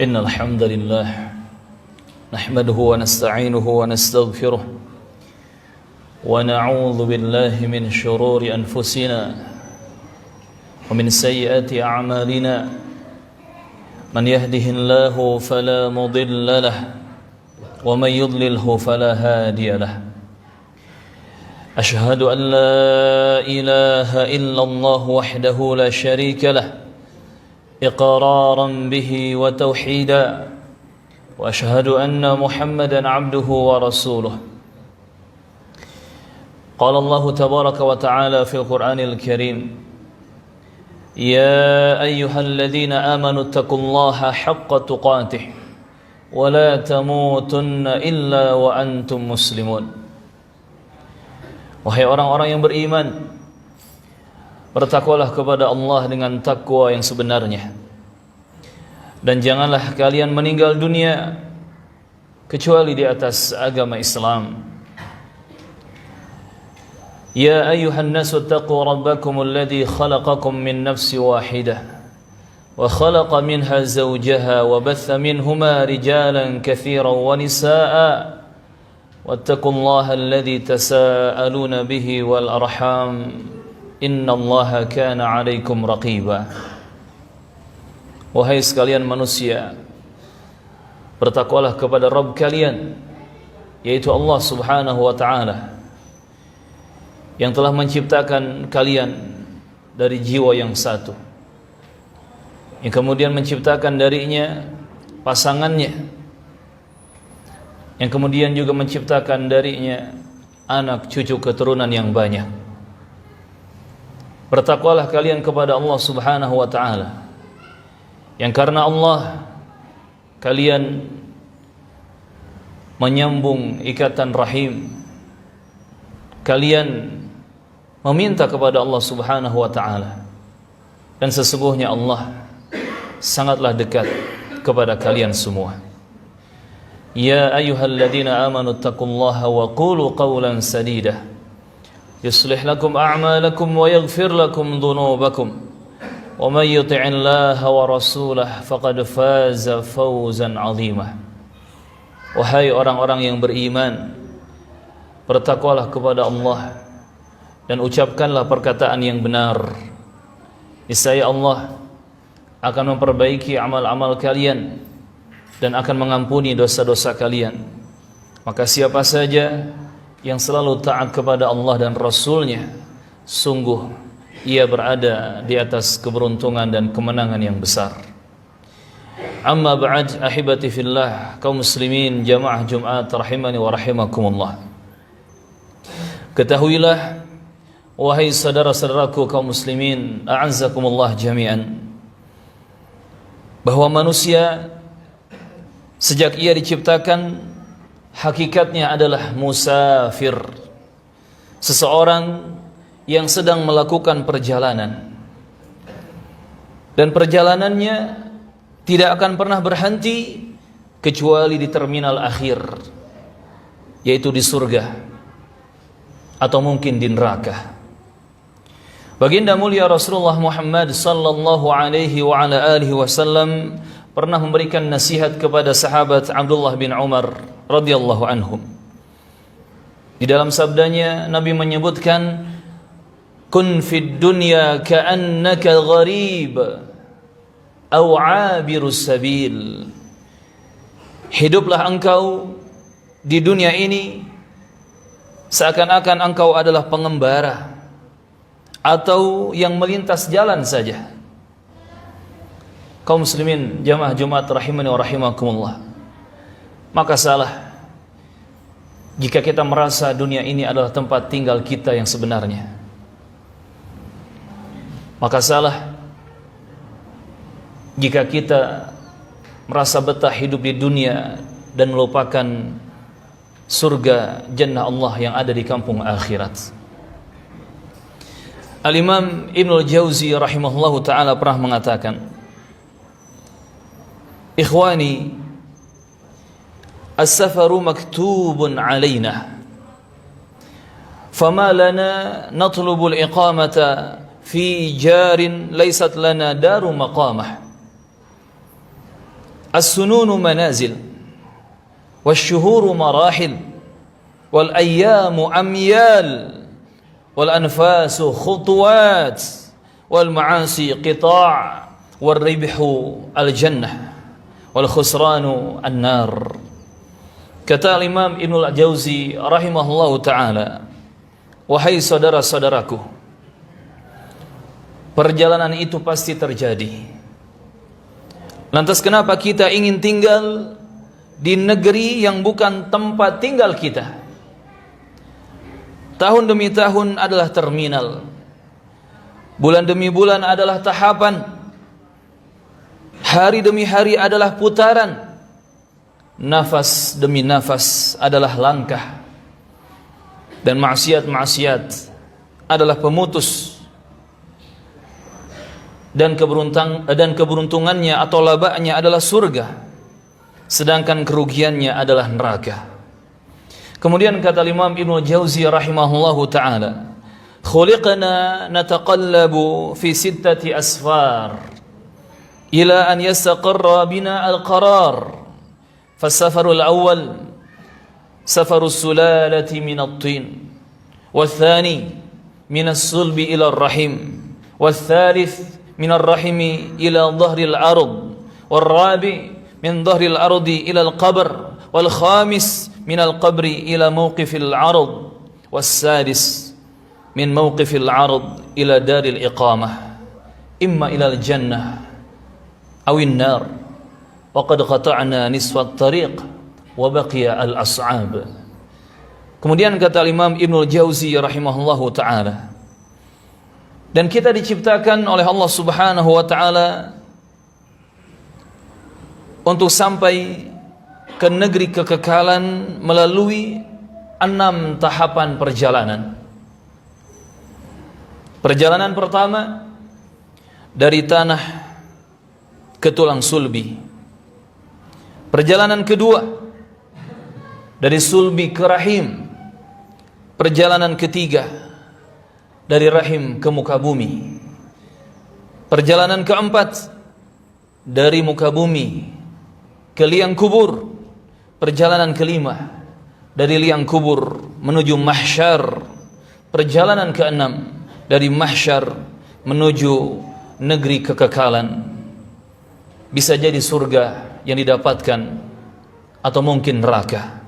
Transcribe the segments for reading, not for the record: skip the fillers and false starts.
إن الحمد لله نحمده ونستعينه ونستغفره ونعوذ بالله من شرور أنفسنا ومن سيئات أعمالنا من يهده الله فلا مضل له ومن يضلله فلا هادي له أشهد أن لا إله إلا الله وحده لا شريك له إقرارا به وتوحيدا وأشهد أن محمدا عبده ورسوله قال الله تبارك وتعالى في القرآن الكريم يا أيها الذين آمنوا اتقوا الله حق تقاته ولا تموتن إلا وأنتم مسلمون. Wahai orang-orang yang beriman, bertakwalah kepada Allah dengan takwa yang sebenarnya, dan janganlah kalian meninggal dunia kecuali di atas agama Islam. Ya ayyuhan nasu taqu rabbakum alladhi khalaqakum min nafsi wahidah wa khalaqa minha zawjaha wa batha minhuma rijalan katsiran wa nisaa'a wattaqullaha alladhi tasaaluna bihi wal arham innallaha kana 'alaikum raqiba. Wahai sekalian manusia, bertakwalah kepada Rabb kalian, yaitu Allah Subhanahu wa taala, yang telah menciptakan kalian dari jiwa yang satu, yang kemudian menciptakan darinya pasangannya, yang kemudian juga menciptakan darinya anak cucu keturunan yang banyak. Bertakwalah kalian kepada Allah Subhanahu wa taala, yang karena Allah kalian menyambung ikatan rahim, kalian meminta kepada Allah Subhanahu wa taala, dan sesungguhnya Allah sangatlah dekat kepada kalian semua. Ya ayyuhalladzina amanu taqullaha wa qulu qawlan sadida yuslih lakum a'malakum wa yaghfir lakum dhunubakum wa may yuti'illaha wa rasulahu faqad faza fawzan 'azima. Wahai orang-orang yang beriman, bertakwalah kepada Allah dan ucapkanlah perkataan yang benar. Niscaya Allah akan memperbaiki amal-amal kalian dan akan mengampuni dosa-dosa kalian. Maka siapa saja yang selalu taat kepada Allah dan Rasul-Nya, sungguh ia berada di atas keberuntungan dan kemenangan yang besar. Amma ba'd, ahibati fillah, kaum muslimin jamaah Jumat rahimani wa rahimakumullah. Ketahuilah wahai saudara-saudaraku kaum muslimin, a'azzakumullah jami'an, bahwa manusia sejak ia diciptakan hakikatnya adalah musafir, seseorang yang sedang melakukan perjalanan, dan perjalanannya tidak akan pernah berhenti kecuali di terminal akhir, yaitu di surga atau mungkin di neraka. Baginda mulia Rasulullah Muhammad sallallahu alaihi wa ala alihi wasallam pernah memberikan nasihat kepada sahabat Abdullah bin Umar radhiyallahu anhum. Di dalam sabdanya Nabi menyebutkan, kun fid dunya ka'annaka gharib aw 'abirus sabil. Hiduplah engkau di dunia ini seakan-akan engkau adalah pengembara atau yang melintas jalan saja. Kaum muslimin jamaah Jumat rahimani wa rahimakumullah, maka salah jika kita merasa dunia ini adalah tempat tinggal kita yang sebenarnya. Maka salah jika kita merasa betah hidup di dunia dan melupakan surga jannah Allah yang ada di kampung akhirat. Al-Imam Ibnul Jauzi rahimahullahu ta'ala pernah mengatakan, ikhwani, as-safaru maktubun alaina, fama lana natlubu al-iqamata fi jarin laysat lana daru maqamah. as-sununu manazil wasyuhuru marahil wal ayyamu amyal wal anfasu khutuwat wal ma'asi qita' wal ribhu al jannah wal khusranu an-nar. Kata Imam Ibnul Jauzi rahimahullahu ta'ala, wahai saudara-saudaraku, perjalanan itu pasti terjadi. Lantas kenapa kita ingin tinggal di negeri yang bukan tempat tinggal kita? Tahun demi tahun adalah terminal, bulan demi bulan adalah tahapan, hari demi hari adalah putaran, nafas demi nafas adalah langkah, dan maksiat-maksiat adalah pemutus, dan keberuntungannya atau labanya adalah surga, sedangkan kerugiannya adalah neraka. Kemudian kata Imam Ibnu Jauzi rahimahullahu ta'ala, khuliqna nataqallabu fi sittati asfar ila an yastaqarra bina al-qarar. Fasafarul awal safarus sulalati min at-tin, wathani min as-sulbi ila ar-rahim, والثالث من الرحم إلى ظهر الأرض، والرابع من ظهر الأرض إلى القبر، والخامس من القبر إلى موقف العرض، والسادس من موقف العرض إلى دار الإقامة، إما إلى الجنة أو النار، وقد قطعنا نصف الطريق وبقي الأصعاب. Kemudian kata Imam Ibnul Jauzi rahimahullahu ta'ala, dan kita diciptakan oleh Allah Subhanahu wa ta'ala untuk sampai ke negeri kekekalan melalui 6 tahapan perjalanan. Perjalanan pertama dari tanah ke tulang sulbi. Perjalanan kedua dari sulbi ke rahim. Perjalanan ketiga dari rahim ke muka bumi. Perjalanan keempat dari muka bumi ke liang kubur. Perjalanan kelima dari liang kubur menuju mahsyar. Perjalanan keenam dari mahsyar menuju negeri kekekalan. Bisa jadi surga yang didapatkan atau mungkin neraka.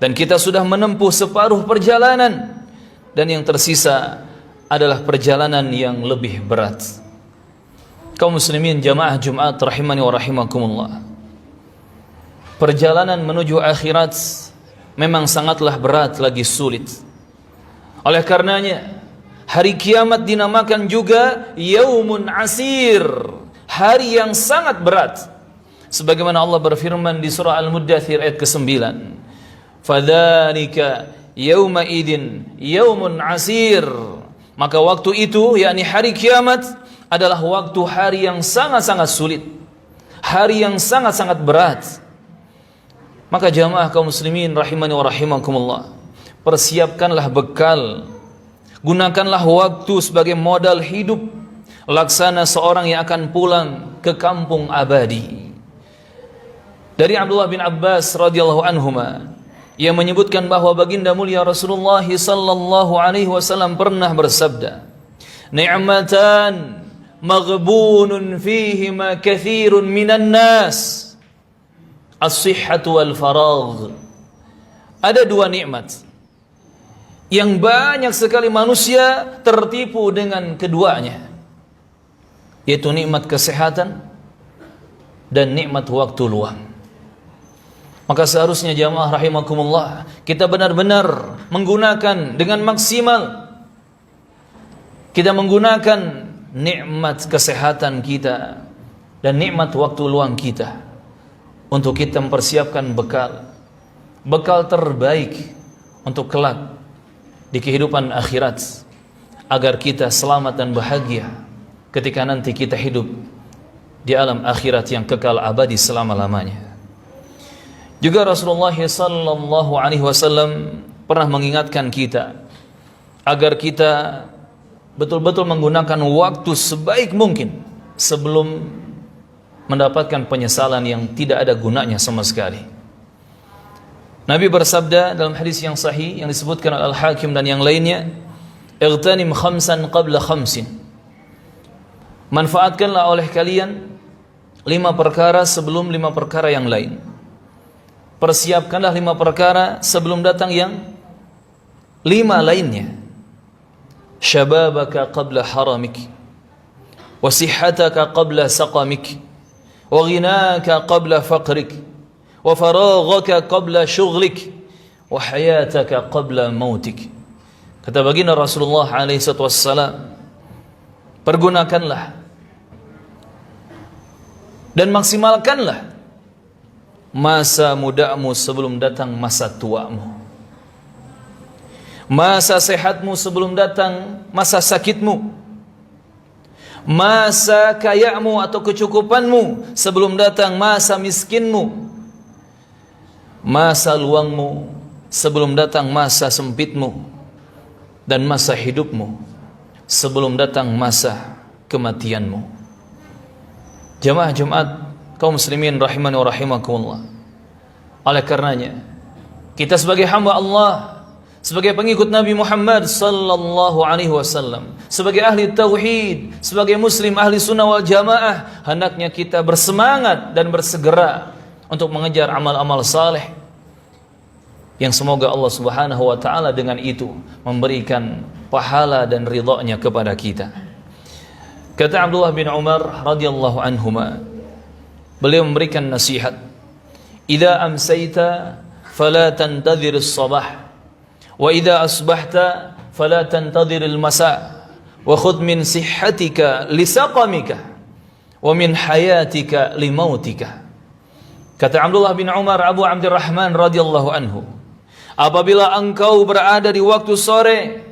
Dan kita sudah menempuh separuh perjalanan, dan yang tersisa adalah perjalanan yang lebih berat. Kaum muslimin jamaah Jumat rahimani wa rahimakumullah, perjalanan menuju akhirat memang sangatlah berat lagi sulit. Oleh karenanya hari kiamat dinamakan juga yaumun asir, hari yang sangat berat. Sebagaimana Allah berfirman di surah Al-Muddathir ayat ke-9, fadzalika yauma idin yaumun asir. Maka waktu itu, yakni hari kiamat, adalah waktu hari yang sangat-sangat sulit, hari yang sangat-sangat berat. Maka jamaah kaum muslimin rahimani wa rahimakumullah, persiapkanlah bekal, gunakanlah waktu sebagai modal hidup, laksana seorang yang akan pulang ke kampung abadi. Dari Abdullah bin Abbas radhiyallahu anhuma, ia menyebutkan bahwa baginda mulia Rasulullah sallallahu alaihi wasallam pernah bersabda, ni'matan maghbunun fihima katsirun minan nas, as-sihhatu wal faragh. Ada 2 nikmat yang banyak sekali manusia tertipu dengan keduanya, yaitu nikmat kesehatan dan nikmat waktu luang. Maka seharusnya jamaah rahimakumullah, kita benar-benar menggunakan dengan maksimal. Kita menggunakan nikmat kesehatan kita dan nikmat waktu luang kita untuk kita mempersiapkan bekal terbaik untuk kelak di kehidupan akhirat, agar kita selamat dan bahagia ketika nanti kita hidup di alam akhirat yang kekal abadi selama-lamanya. Juga Rasulullah sallallahu alaihi wasallam pernah mengingatkan kita agar kita betul-betul menggunakan waktu sebaik mungkin sebelum mendapatkan penyesalan yang tidak ada gunanya sama sekali. Nabi bersabda dalam hadis yang sahih yang disebutkan oleh Al-Hakim dan yang lainnya, "Ightanim khamsan qabla khamsin." Manfaatkanlah oleh kalian 5 perkara sebelum 5 perkara yang lain. Persiapkanlah 5 perkara sebelum datang yang 5 lainnya. Syababaka qabla haramik, wa sihhataka qabla saqamik, wa ghinaka qabla faqrik, wa faraghaka qabla syughlik, wa hayataka qabla mautik. Kata baginda Rasulullah alaihi wassalam, pergunakanlah dan maksimalkanlah masa mudamu sebelum datang masa tuamu, masa sehatmu sebelum datang masa sakitmu, masa kayamu atau kecukupanmu sebelum datang masa miskinmu, masa luangmu sebelum datang masa sempitmu, dan masa hidupmu sebelum datang masa kematianmu. Jamaah Jumat kaum muslimin rahimani wa rahimakumullah. Oleh karenanya, kita sebagai hamba Allah, sebagai pengikut Nabi Muhammad sallallahu alaihi wasallam, sebagai ahli tauhid, sebagai muslim ahli sunnah wal jamaah, hendaknya kita bersemangat dan bersegera untuk mengejar amal-amal saleh yang semoga Allah Subhanahu wa taala dengan itu memberikan pahala dan ridha-Nya kepada kita. Kata Abdullah bin Umar radhiyallahu anhuma, beliau memberikan nasihat, "Idza amsayta fala tantadhir as-sabah, wa idza asbahta fala tantadhir al-masa, wa khudh min sihhatika li saqamika, wa min hayatika li mautika." Kata Abdullah bin Umar Abu Abdurrahman radhiyallahu anhu, apabila engkau berada di waktu sore,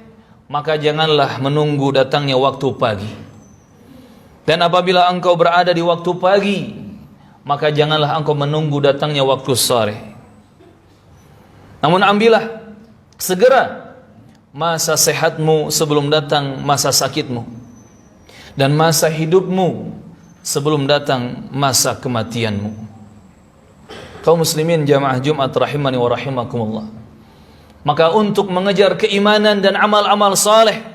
maka janganlah menunggu datangnya waktu pagi. Dan apabila engkau berada di waktu pagi, maka janganlah engkau menunggu datangnya waktu sore. Namun ambillah segera masa sehatmu sebelum datang masa sakitmu, dan masa hidupmu sebelum datang masa kematianmu. Kaum muslimin jamaah Jumat rahimani wa rahimakumullah. Maka untuk mengejar keimanan dan amal-amal saleh,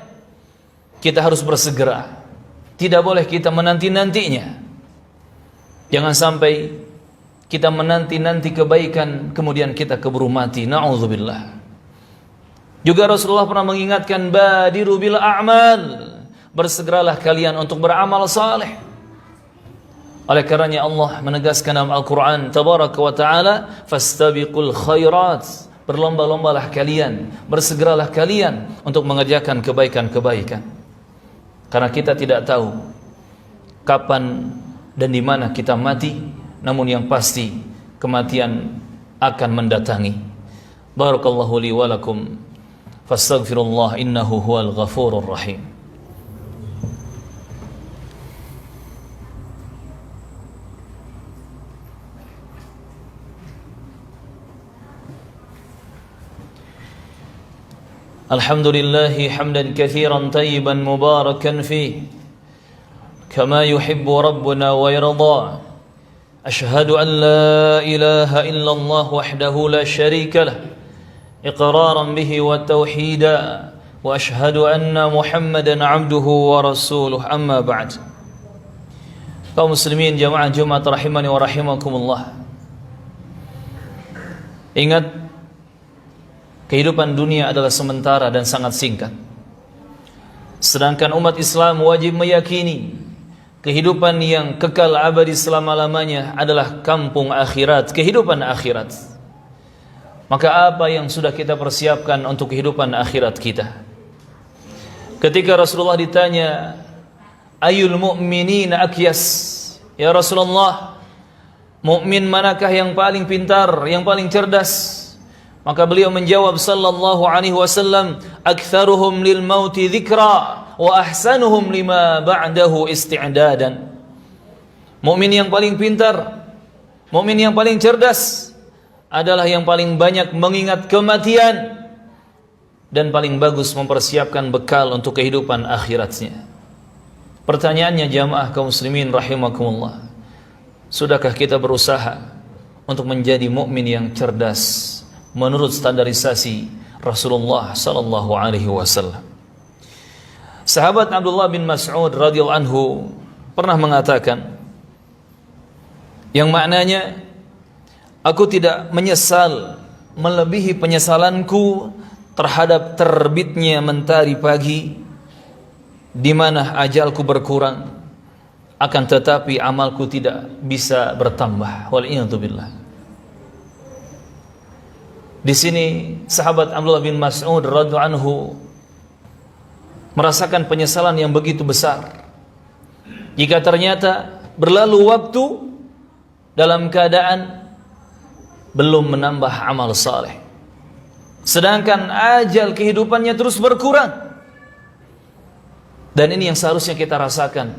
kita harus bersegera. Tidak boleh kita menanti-nantinya. Jangan sampai kita menanti-nanti kebaikan kemudian kita keburu mati. Na'udzubillah. Juga Rasulullah pernah mengingatkan, badiru bil a'mal, bersegeralah kalian untuk beramal saleh. Oleh karenanya Allah menegaskan dalam Al-Quran tabaraka wa ta'ala, fastabiqul khairat, berlomba-lombalah kalian, bersegeralah kalian untuk mengerjakan kebaikan-kebaikan. Karena kita tidak tahu kapan dan di mana kita mati, namun yang pasti kematian akan mendatangi. Barakallahu li wa lakum, fastaghfirullah innahu huwal ghafurur rahim. Alhamdulillahi hamdan katsiran tayyiban mubarakan fih, kama yuhibbu rabbuna wa yarda. Ashhadu an la ilaha illallah wahdahu la syarika lah, iqraran bihi wa tauhida, wa ashhadu anna Muhammadan abduhu wa rasuluh, amma ba'd. Kaum muslimin jamaah Jumat rahimani wa rahimakumullah. Ingat, kehidupan dunia adalah sementara dan sangat singkat. Sedangkan umat Islam wajib meyakini kehidupan yang kekal abadi selama-lamanya adalah kampung akhirat, kehidupan akhirat. Maka apa yang sudah kita persiapkan untuk kehidupan akhirat kita? Ketika Rasulullah ditanya, ayul mu'minin akyas, ya Rasulullah, mukmin manakah yang paling pintar, yang paling cerdas? Maka beliau menjawab sallallahu alaihi wasallam, aktsaruhum lil mauti dzikra wa ahsanuhum lima ba'dahu isti'dadan. Mukmin yang paling pintar, mukmin yang paling cerdas adalah yang paling banyak mengingat kematian dan paling bagus mempersiapkan bekal untuk kehidupan akhiratnya. Pertanyaannya jamaah kaum muslimin rahimakumullah, Sudahkah kita berusaha untuk menjadi mukmin yang cerdas menurut standarisasi Rasulullah sallallahu alaihi wasallam? Sahabat Abdullah bin Mas'ud radhiyallahu anhu pernah mengatakan yang maknanya, aku tidak menyesal melebihi penyesalanku terhadap terbitnya mentari pagi di mana ajalku berkurang, akan tetapi amalku tidak bisa bertambah. Wal'iyadzubillah. Di sini sahabat Abdullah bin Mas'ud radhiyallahu anhu merasakan penyesalan yang begitu besar jika ternyata berlalu waktu dalam keadaan belum menambah amal saleh, sedangkan ajal kehidupannya terus berkurang. Dan ini yang seharusnya kita rasakan,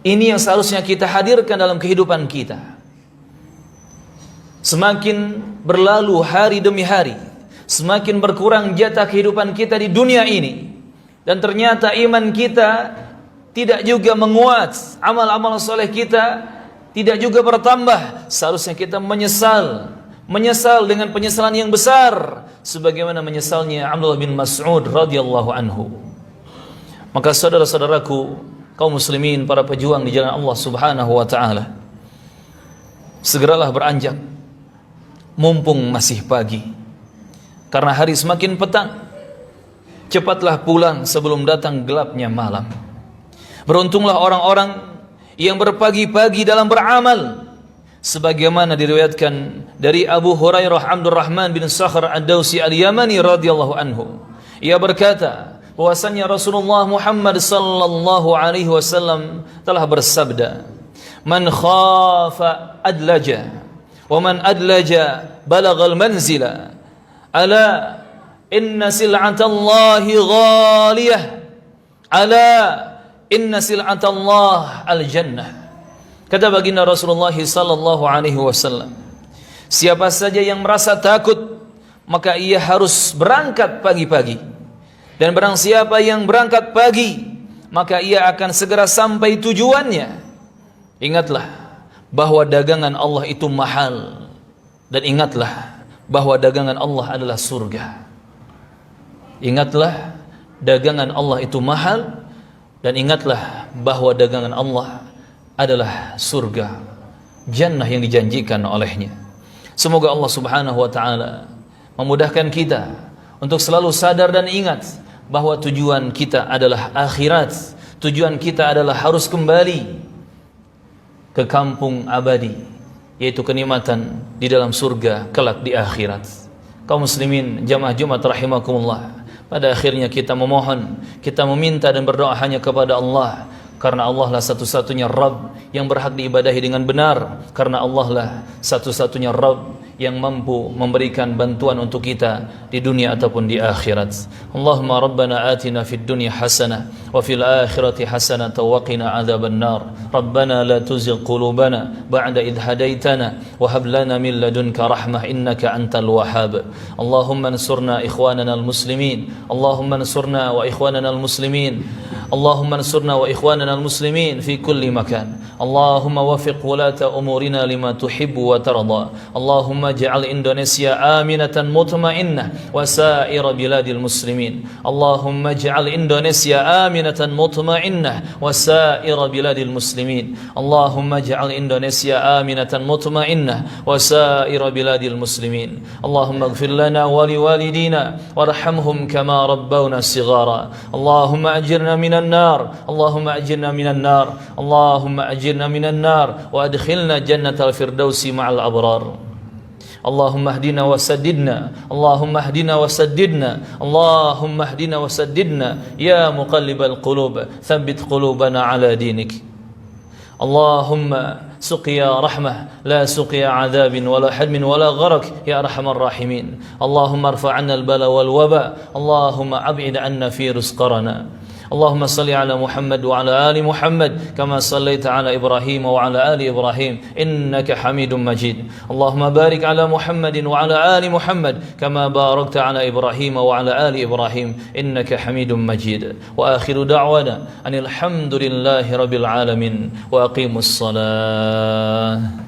ini yang seharusnya kita hadirkan dalam kehidupan kita. Semakin berlalu hari demi hari, semakin berkurang jatah kehidupan kita di dunia ini, dan ternyata iman kita tidak juga menguat, amal-amal soleh kita tidak juga bertambah. Seharusnya kita menyesal dengan penyesalan yang besar, sebagaimana menyesalnya Abdullah bin Mas'ud radhiyallahu anhu. Maka saudara-saudaraku, kaum muslimin, para pejuang di jalan Allah subhanahu wa ta'ala, segeralah beranjak mumpung masih pagi, karena hari semakin petang. Cepatlah pulang sebelum datang gelapnya malam. Beruntunglah orang-orang yang berpagi-pagi dalam beramal, sebagaimana diriwayatkan dari Abu Hurairah Abdurrahman bin Sakhr Ad-Dawsi Al-Yamani radhiyallahu anhu. Ia berkata bahwasanya Rasulullah Muhammad sallallahu alaihi wasallam telah bersabda, "Man khafa adlaja, wa man adlaja balagha al-manzila. Ala inna sil'atallahi ghaliyah. Ala inna sil'atallah al-jannah." Kata baginda Rasulullah sallallahu alaihi wasallam, siapa saja yang merasa takut, maka ia harus berangkat pagi-pagi. Dan barang siapa yang berangkat pagi, maka ia akan segera sampai tujuannya. Ingatlah bahwa dagangan Allah itu mahal, dan ingatlah bahwa dagangan Allah adalah surga. Ingatlah dagangan Allah itu mahal, dan ingatlah bahwa dagangan Allah adalah surga, jannah yang dijanjikan olehnya. Semoga Allah subhanahu wa ta'ala memudahkan kita untuk selalu sadar dan ingat bahwa tujuan kita adalah akhirat. Tujuan kita adalah harus kembali ke kampung abadi, yaitu kenikmatan di dalam surga kelak di akhirat. Kaum muslimin jamaah Jumat rahimakumullah, pada akhirnya kita memohon, kita meminta dan berdoa hanya kepada Allah, karena Allah lah satu-satunya Rabb yang berhak diibadahi dengan benar, karena Allah lah satu-satunya Rabb yang mampu memberikan bantuan untuk kita di dunia ataupun di akhirat. Allahumma rabbana atina fid dunya hasanah wa fil akhirati hasanah wa qina adzaban nar. Rabbana la tuzigh qulubana ba'da idh hadaitana wa hab lana min ladunka rahmah innaka antal wahhab. Allahumma ansurna ikhwanana al-muslimin. Allahumma ansurna wa ikhwanana al-muslimin. Allahumma ansurna wa ikhwanana al-muslimin fi kulli makan. Allahumma wafiq wulata umurina lima tuhibbu wa tarda. Allahumma ja'al Indonesia aminatan mutmainnah wa sa'ir biladil muslimin. Allahumma ja'al Indonesia aminatan mutmainnah wa sa'ir biladil muslimin. Allahumma ja'al Indonesia aminatan mutmainnah wa sa'ir biladil muslimin. Allahumma ighfir lana wa liwalidina warhamhum kama rabbawna shighara. Allahumma ajirna minan nar. Allahumma ajirna minan nar. Allahumma ajirna minan nar wa adkhilna jannatal firdausi ma'al abrar. Allahumma hdina wa saddidna. Allahumma hdina wa saddidna. Allahumma hdina wa saddidna. Ya muqallibal qulub, thabbit qulubana ala dinik. Allahumma suqiya rahmah, la suqiya adhabin wala hadmin wala gharak, ya arhamar rahimin. Allahumma arfa' 'anna al-bala wal waba. Allahumma ab'id 'anna virus qarana. اللهم صل على محمد وعلى آل محمد كما صليت على إبراهيم وعلى آل إبراهيم إنك حميد مجيد اللهم بارك على محمد وعلى آل محمد كما باركت على إبراهيم وعلى آل إبراهيم إنك حميد مجيد وآخر دعوانا أن الحمد لله رب العالمين وأقيموا الصلاة